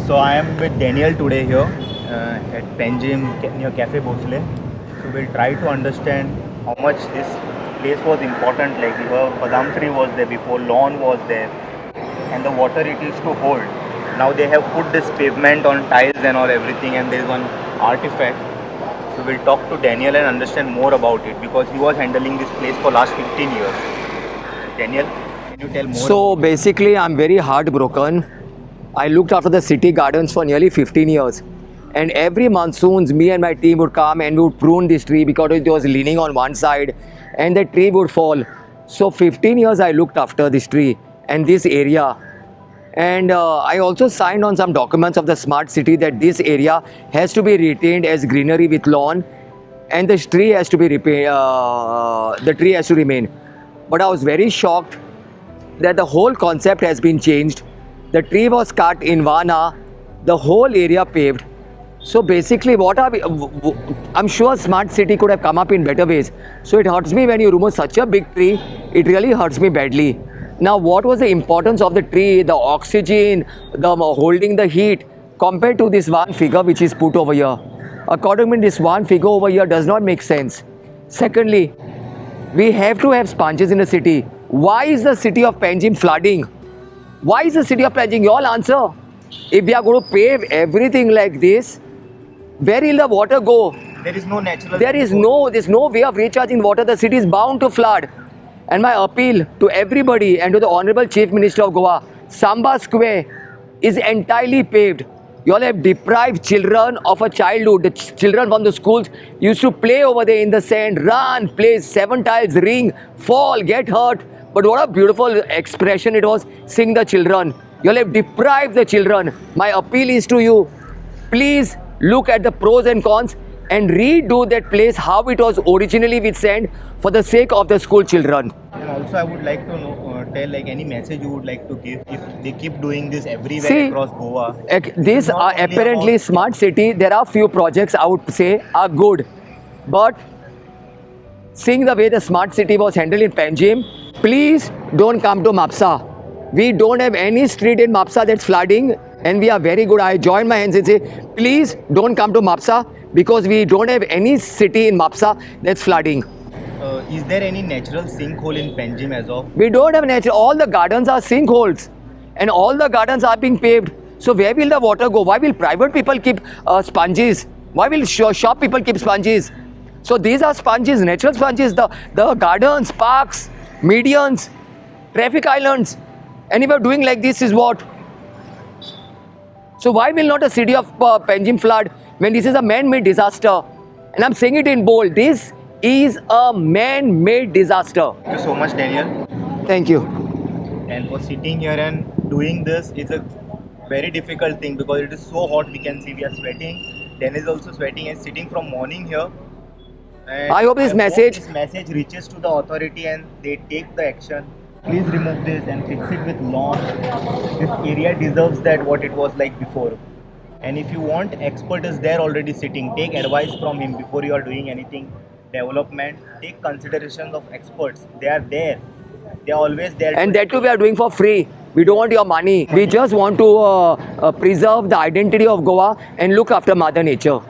So I am with Daniel today here at Panjim near Cafe Bhosle. So we'll try to understand how much this place was important. Like here, Badam tree was there before, lawn was there, and the water it used to hold. Now they have put this pavement on tiles and all everything, and there is one artifact. So we'll talk to Daniel and understand more about it because he was handling this place for last 15 years. Daniel, can you tell more? So basically, I'm very heartbroken. I looked after the city gardens for nearly 15 years. And every monsoons, me and my team would come and we would prune this tree because it was leaning on one side and the tree would fall. So 15 years I looked after this tree and this area. And I also signed on some documents of the smart city that this area has to be retained as greenery with lawn and the tree has to be the tree has to remain. But I was very shocked that the whole concept has been changed. The tree was cut in Vana, the whole area paved. So basically what are we, I'm sure smart city could have come up in better ways. So it hurts me when you remove such a big tree, it really hurts me badly. Now what was the importance of the tree, the oxygen, the holding the heat compared to this one figure which is put over here? According to me, this one figure over here does not make sense. Secondly, we have to have sponges in the city. Why is the city of Panjim flooding? Why is the city of Panjim? You all answer. If we are going to pave everything like this, where will the water go? There is no natural. There's no way of recharging water. The city is bound to flood. And my appeal to everybody and to the Honorable Chief Minister of Goa, Samba Square is entirely paved. You all have deprived children of a childhood. The children from the schools used to play over there in the sand, run, play 7 tiles, ring, fall, get hurt. But what a beautiful expression it was, sing the children. You all have deprived the children. My appeal is to you, please look at the pros and cons and redo that place how it was originally with sand for the sake of the school children. And also I would like to know, tell like any message you would like to give if they keep doing this everywhere See, across Goa. These are apparently smart city. There are few projects I would say are good. But seeing the way the smart city was handled in Panjim, please don't come to Mapsa. We don't have any street in Mapsa that's flooding and we are very good. I join my hands and say, please don't come to Mapsa because we don't have any city in Mapsa that's flooding. Is there any natural sinkhole in Panjim as of? We don't have natural. All the gardens are sinkholes and all the gardens are being paved. So where will the water go? Why will private people keep sponges? Why will shop people keep sponges? So these are sponges, natural sponges, the gardens, parks, medians, traffic islands. And if we are doing like this is what? So why will not a city of Panjim flood when this is a man-made disaster? And I'm saying it in bold, this is a man-made disaster. Thank you so much, Daniel. Thank you. And for sitting here and doing this is a very difficult thing because it is so hot. We can see we are sweating. Daniel is also sweating and sitting from morning here. And I hope this message reaches to the authority and they take the action. Please remove this and fix it with lawn. This area deserves that what it was like before. And if you want, expert is there already sitting. Take advice from him before you are doing anything development. Take considerations of experts. They are there. They are always there. and that too we are doing for free. We don't want your money. We just want to preserve the identity of Goa and look after Mother Nature.